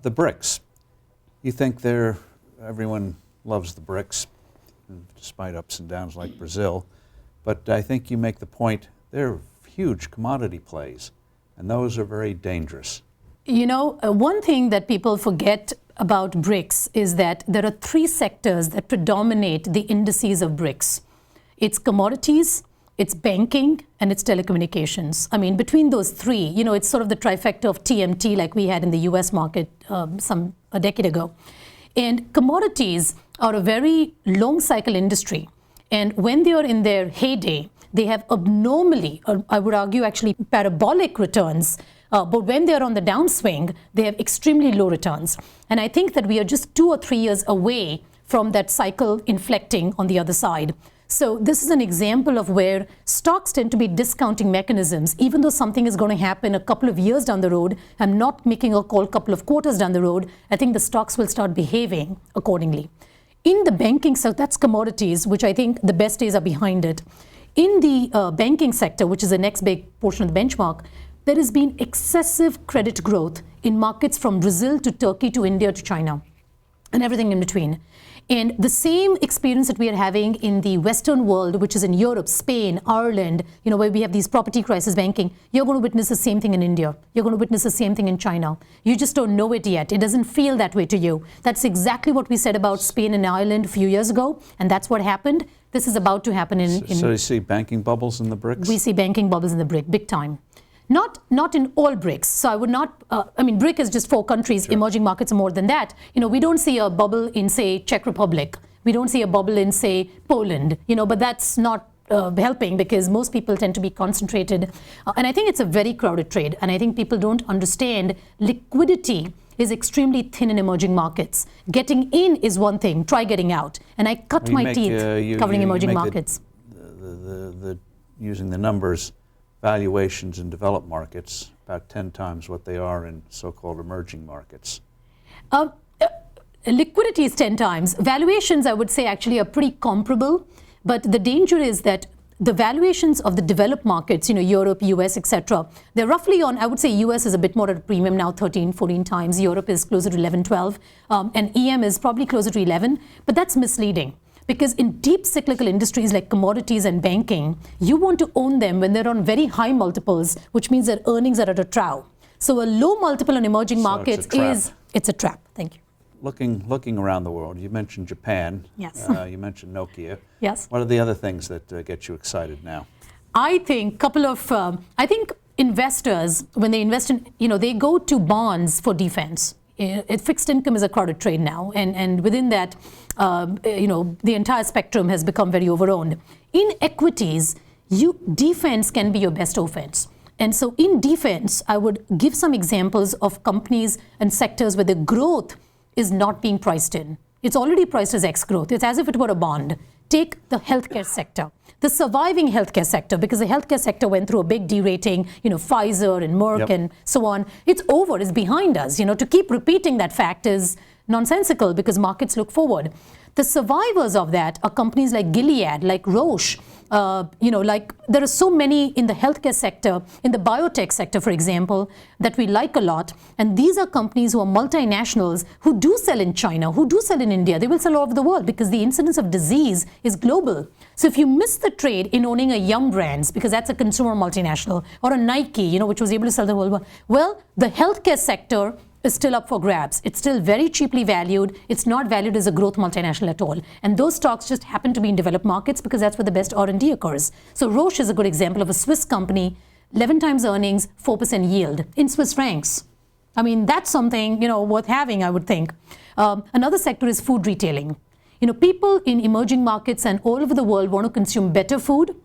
The BRICs. You think everyone loves the BRICs, despite ups and downs like Brazil, but I think you make the point they're huge commodity plays, and those are very dangerous. You know, one thing that people forget about BRICs is that there are three sectors that predominate the indices of BRICs. It's commodities, it's banking, and it's telecommunications. I mean, between those three, you know, it's sort of the trifecta of TMT like we had in the US market a decade ago. And commodities are a very long cycle industry. And when they are in their heyday, they have abnormally, or I would argue actually parabolic returns. But when they're on the downswing, they have extremely low returns. And I think that we are just 2 or 3 years away from that cycle inflecting on the other side. So this is an example of where stocks tend to be discounting mechanisms. Even though something is going to happen a couple of years down the road, I'm not making a call a couple of quarters down the road, I think the stocks will start behaving accordingly. In the banking sector, that's commodities, which I think the best days are behind it. In the banking sector, which is the next big portion of the benchmark, there has been excessive credit growth in markets from Brazil to Turkey to India to China and everything in between. And the same experience that we are having in the Western world, which is in Europe, Spain, Ireland, you know, where we have these property crisis banking, you're going to witness the same thing in India. You're going to witness the same thing in China. You just don't know it yet. It doesn't feel that way to you. That's exactly what we said about Spain and Ireland a few years ago, and that's what happened. This is about to happen in... So you see banking bubbles in the BRICs? We see banking bubbles in the BRIC, big time. Not in all BRICs. So I would not, I mean, BRIC is just 4 countries, sure. Emerging markets are more than that. You know, we don't see a bubble in, say, Czech Republic. We don't see a bubble in, say, Poland, you know, but that's not helping because most people tend to be concentrated. And I think it's a very crowded trade. And I think people don't understand liquidity is extremely thin in emerging markets. Getting in is one thing, try getting out. And I cut my teeth covering emerging markets. Using the numbers, valuations in developed markets about 10 times what they are in so-called emerging markets. Liquidity is 10 times. Valuations, I would say, actually are pretty comparable. But the danger is that the valuations of the developed markets, you know, Europe, US, etc., they're roughly on, I would say US is a bit more at a premium now, 13, 14 times. Europe is closer to 11, 12. And EM is probably closer to 11. But that's misleading. Because in deep cyclical industries like commodities and banking, you want to own them when they're on very high multiples, which means that earnings are at a trough. So a low multiple in emerging markets it's a trap. Thank you. Looking around the world, you mentioned Japan. Yes. You mentioned Nokia. Yes. What are the other things that get you excited now? I think I think investors, when they invest in, you know, they go to bonds for defense. Fixed income is a crowded trade now, and within that, you know, the entire spectrum has become very overowned. In equities, defense can be your best offense. And so in defense, I would give some examples of companies and sectors where the growth is not being priced in. It's already priced as X growth. It's as if it were a bond. Take the healthcare sector, the surviving healthcare sector, because the healthcare sector went through a big derating, you know, Pfizer and Merck and so on. It's over, it's behind us. You know, to keep repeating that fact is nonsensical because markets look forward. The survivors of that are companies like Gilead, like Roche, you know, like there are so many in the healthcare sector, in the biotech sector, for example, that we like a lot. And these are companies who are multinationals who do sell in China, who do sell in India. They will sell all over the world because the incidence of disease is global. So if you miss the trade in owning a Yum Brands, because that's a consumer multinational, or a Nike, you know, which was able to sell the whole world, well, the healthcare sector is still up for grabs. It's still very cheaply valued. It's not valued as a growth multinational at all. And those stocks just happen to be in developed markets because that's where the best R&D occurs. So Roche is a good example of a Swiss company, 11 times earnings, 4% yield in Swiss francs. I mean, that's something, you know, worth having, I would think. Another sector is food retailing. You know, people in emerging markets and all over the world want to consume better food.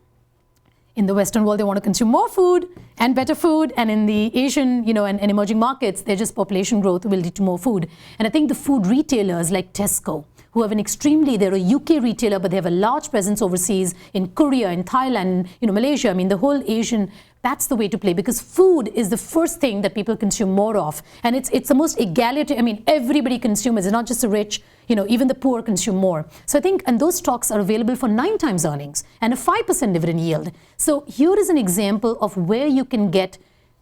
In the Western world, they want to consume more food and better food. And in the Asian, you know, and emerging markets, they're just population growth will lead to more food. And I think the food retailers like Tesco, who have they're a UK retailer, but they have a large presence overseas in Korea, in Thailand, you know, Malaysia. I mean, the whole Asian, that's the way to play because food is the first thing that people consume more of. And it's the most egalitarian. I mean, everybody consumes. It's not just the rich, you know, even the poor consume more. So I think, and those stocks are available for 9 times earnings and a 5% dividend yield. So here is an example of where you can get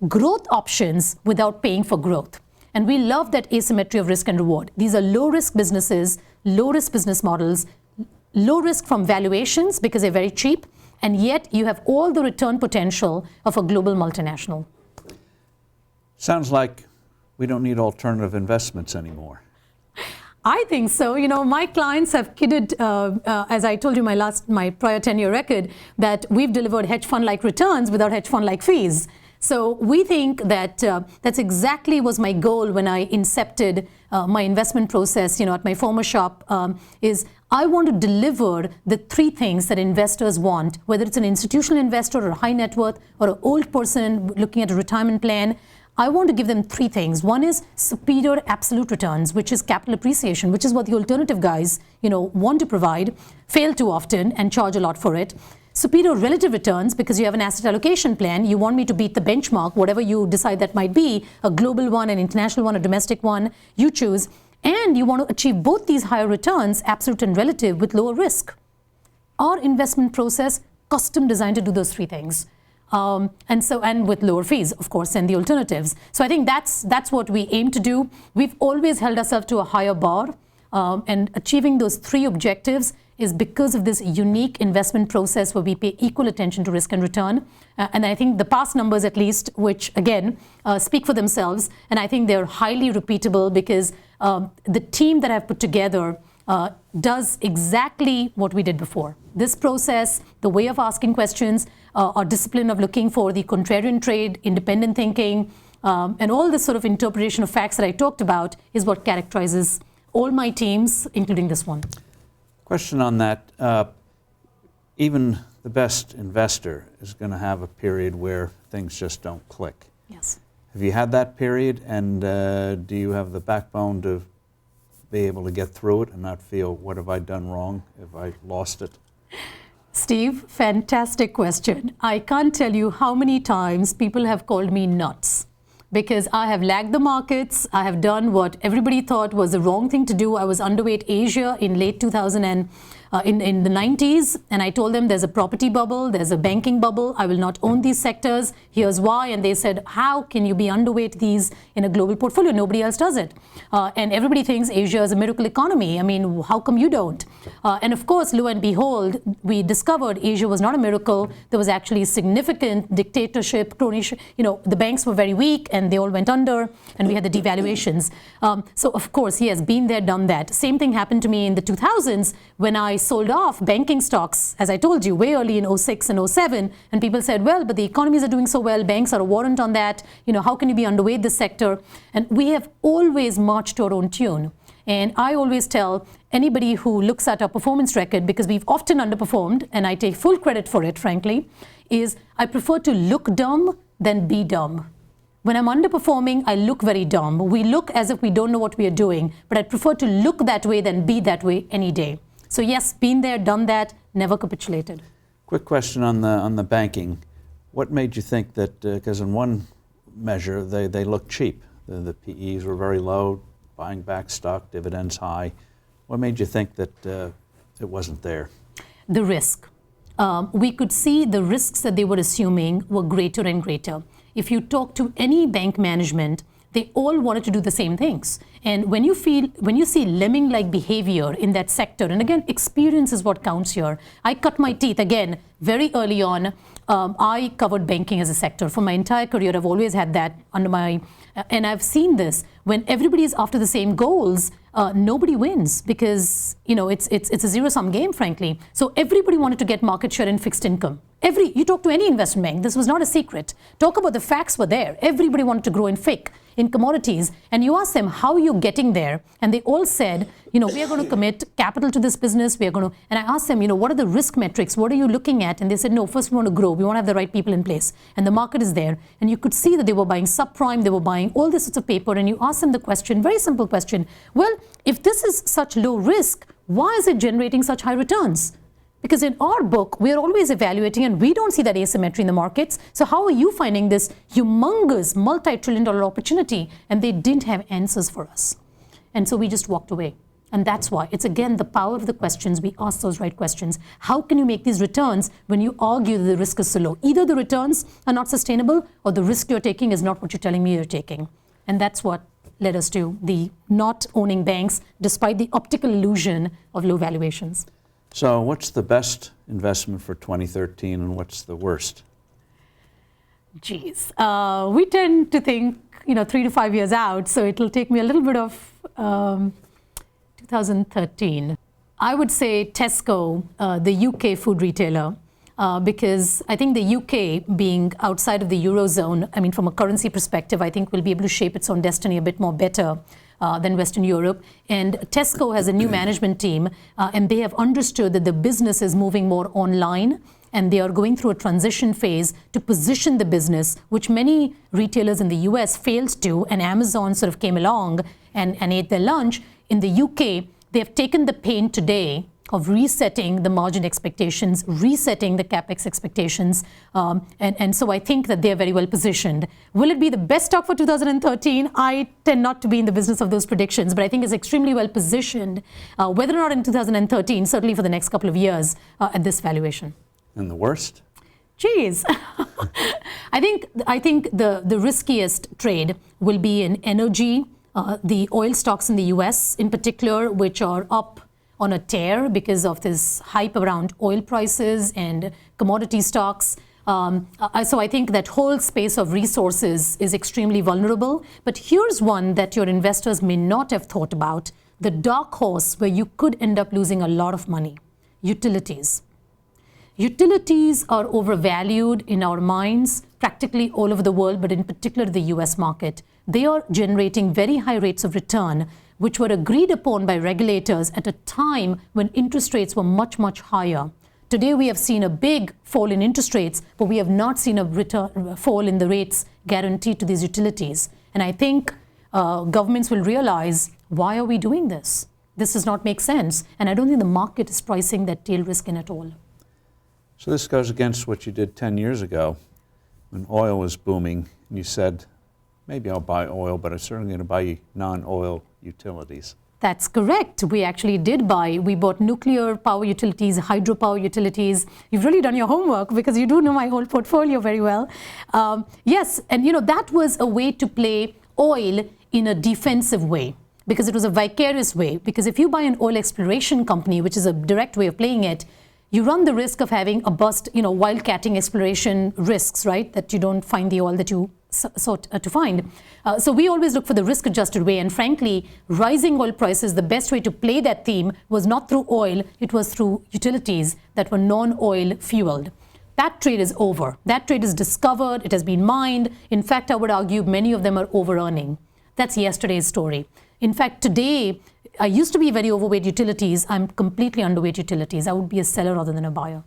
growth options without paying for growth. And we love that asymmetry of risk and reward. These are low-risk businesses, low-risk business models, low risk from valuations because they're very cheap, and yet you have all the return potential of a global multinational. Sounds like we don't need alternative investments anymore. I think so. You know, my clients have kidded, as I told you my prior 10-year record, that we've delivered hedge fund-like returns without hedge fund-like fees. So we think that that's exactly was my goal when I incepted my investment process, you know, at my former shop, is I want to deliver the three things that investors want, whether it's an institutional investor or a high net worth or an old person looking at a retirement plan. I want to give them three things. One is superior absolute returns, which is capital appreciation, which is what the alternative guys, you know, want to provide, fail too often and charge a lot for it. Superior relative returns, because you have an asset allocation plan. You want me to beat the benchmark, whatever you decide that might be, a global one, an international one, a domestic one, you choose. And you want to achieve both these higher returns, absolute and relative, with lower risk. Our investment process, custom designed to do those three things. And with lower fees, of course, than the alternatives. So I think that's what we aim to do. We've always held ourselves to a higher bar, and achieving those three objectives is because of this unique investment process where we pay equal attention to risk and return. And I think the past numbers, at least, which again speak for themselves, and I think they're highly repeatable because the team that I've put together does exactly what we did before. This process, the way of asking questions, our discipline of looking for the contrarian trade, independent thinking, and all this sort of interpretation of facts that I talked about is what characterizes all my teams, including this one. Question on that. Even the best investor is going to have a period where things just don't click. Yes. Have you had that period, and do you have the backbone to be able to get through it and not feel, what have I done wrong? Have I lost it? Steve, fantastic question. I can't tell you how many times people have called me nuts because I have lagged the markets. I have done what everybody thought was the wrong thing to do. I was underweight Asia in late 2000 and in the 90s, and I told them there's a property bubble, there's a banking bubble, I will not own these sectors, here's why. And they said, how can you be underweight these in a global portfolio? Nobody else does it. And everybody thinks Asia is a miracle economy. I mean, how come you don't? And of course, lo and behold, we discovered Asia was not a miracle. There was actually significant dictatorship, cronyship. You know, the banks were very weak and they all went under, and we had the devaluations. So of course, yes, been there, done that. Same thing happened to me in the 2000s when I sold off banking stocks, as I told you, way early in 06 and 07, and people said, well, but the economies are doing so well, banks are a warrant on that, you know, how can you be underweight this sector? And we have always marched to our own tune. And I always tell anybody who looks at our performance record, because we've often underperformed, and I take full credit for it, frankly, is I prefer to look dumb than be dumb. When I'm underperforming, I look very dumb. We look as if we don't know what we are doing, but I prefer to look that way than be that way any day. So yes, been there, done that, never capitulated. Quick question on the banking. What made you think that, because in one measure they look cheap, the PEs were very low, buying back stock, dividends high. What made you think that it wasn't there? The risk. We could see the risks that they were assuming were greater and greater. If you talk to any bank management, they all wanted to do the same things. And when you see lemming-like behavior in that sector, and again, experience is what counts here. I cut my teeth, again, very early on. I covered banking as a sector. For my entire career, I've always had that under my, and I've seen this. When everybody is after the same goals, nobody wins because, you know, it's a zero-sum game, frankly. So everybody wanted to get market share in fixed income. You talk to any investment bank, this was not a secret. Talk about the facts were there. Everybody wanted to grow in FIC, in commodities, and you ask them, how are you getting there? And they all said, you know, we are going to commit capital to this business. We are going to, and I asked them, you know, what are the risk metrics? What are you looking at? And they said, no, first we want to grow. We want to have the right people in place. And the market is there. And you could see that they were buying subprime. They were buying all this sorts of paper. And you ask them the question, very simple question. Well, if this is such low risk, why is it generating such high returns? Because in our book, we're always evaluating and we don't see that asymmetry in the markets. So how are you finding this humongous multi-trillion-dollar opportunity? And they didn't have answers for us. And so we just walked away. And that's why it's, again, the power of the questions. We ask those right questions. How can you make these returns when you argue that the risk is so low? Either the returns are not sustainable or the risk you're taking is not what you're telling me you're taking. And that's what led us to the not owning banks despite the optical illusion of low valuations. So what's the best investment for 2013 and what's the worst? Geez, we tend to think, 3 to 5 years out, so it'll take me a little bit of 2013. I would say Tesco, the UK food retailer, because I think the UK being outside of the Eurozone, I mean, from a currency perspective, I think will be able to shape its own destiny a bit more better than Western Europe. And Tesco has a new management team, and they have understood that the business is moving more online, and they are going through a transition phase to position the business, which many retailers in the US failed to, and Amazon sort of came along and ate their lunch. In the UK, they have taken the pain today of resetting the margin expectations, resetting the capex expectations, and so I think that they're very well positioned. Will it be the best stock for 2013? I tend not to be in the business of those predictions, but I think it's extremely well positioned, whether or not in 2013, certainly for the next couple of years at this valuation. And the worst? Geez. I think the riskiest trade will be in energy, the oil stocks in the US in particular, which are up on a tear because of this hype around oil prices and commodity stocks. So I think that whole space of resources is extremely vulnerable. But here's one that your investors may not have thought about, the dark horse where you could end up losing a lot of money: utilities. Utilities are overvalued in our minds practically all over the world, but in particular the US market. They are generating very high rates of return, which were agreed upon by regulators at a time when interest rates were much, much higher. Today we have seen a big fall in interest rates, but we have not seen a fall in the rates guaranteed to these utilities. And I think governments will realize, why are we doing this? This does not make sense. And I don't think the market is pricing that tail risk in at all. So this goes against what you did 10 years ago when oil was booming, and you said, maybe I'll buy oil, but I'm certainly going to buy non-oil utilities. That's correct. We actually did buy. We bought nuclear power utilities, hydropower utilities. You've really done your homework because you do know my whole portfolio very well. Yes, and that was a way to play oil in a defensive way, because it was a vicarious way. Because if you buy an oil exploration company, which is a direct way of playing it, you run the risk of having a bust, wildcatting exploration risks, right? That you don't find the oil that you sought to find. So we always look for the risk-adjusted way. And frankly, rising oil prices, the best way to play that theme was not through oil, it was through utilities that were non-oil fueled. That trade is over. That trade is discovered. It has been mined. In fact, I would argue many of them are over-earning. That's yesterday's story. In fact, today, I used to be very overweight utilities. I'm completely underweight utilities. I would be a seller rather than a buyer.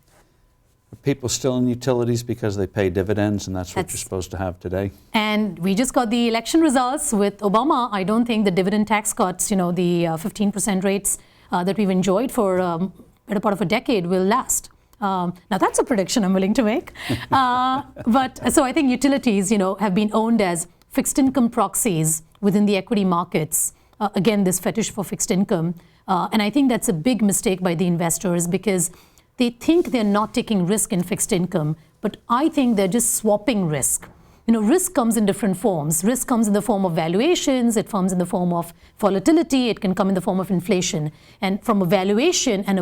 Are people still in utilities because they pay dividends and that's what you're supposed to have today? And we just got the election results with Obama. I don't think the dividend tax cuts, the 15% rates that we've enjoyed for a better part of a decade will last. Now that's a prediction I'm willing to make. But so I think utilities, have been owned as fixed income proxies within the equity markets. Again, this fetish for fixed income. And I think that's a big mistake by the investors because they think they're not taking risk in fixed income, but I think they're just swapping risk. Risk comes in different forms. Risk comes in the form of valuations, it comes in the form of volatility, it can come in the form of inflation. And from a valuation and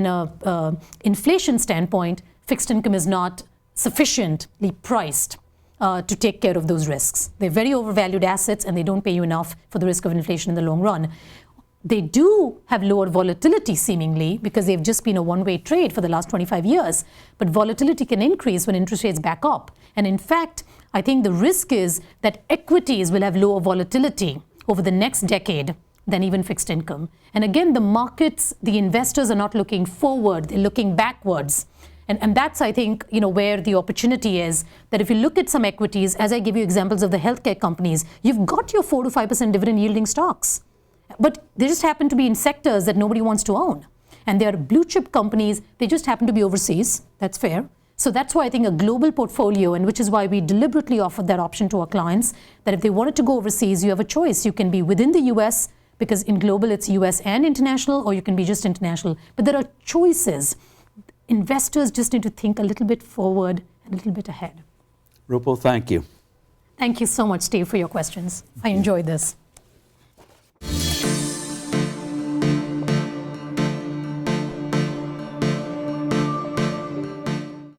a inflation standpoint, fixed income is not sufficiently priced to take care of those risks. They're very overvalued assets and they don't pay you enough for the risk of inflation in the long run. They do have lower volatility seemingly because they've just been a one-way trade for the last 25 years. But volatility can increase when interest rates back up. And in fact, I think the risk is that equities will have lower volatility over the next decade than even fixed income. And again, the markets, the investors are not looking forward, they're looking backwards. And that's, I think, where the opportunity is, that if you look at some equities, as I give you examples of the healthcare companies, you've got your 4 to 5% dividend yielding stocks. But they just happen to be in sectors that nobody wants to own. And they're blue chip companies, they just happen to be overseas. That's fair. So that's why I think a global portfolio, and which is why we deliberately offered that option to our clients, that if they wanted to go overseas, you have a choice. You can be within the US, because in global it's US and international, or you can be just international. But there are choices. Investors just need to think a little bit forward and a little bit ahead. Rupal, thank you. Thank you so much, Steve, for your questions. I enjoyed this.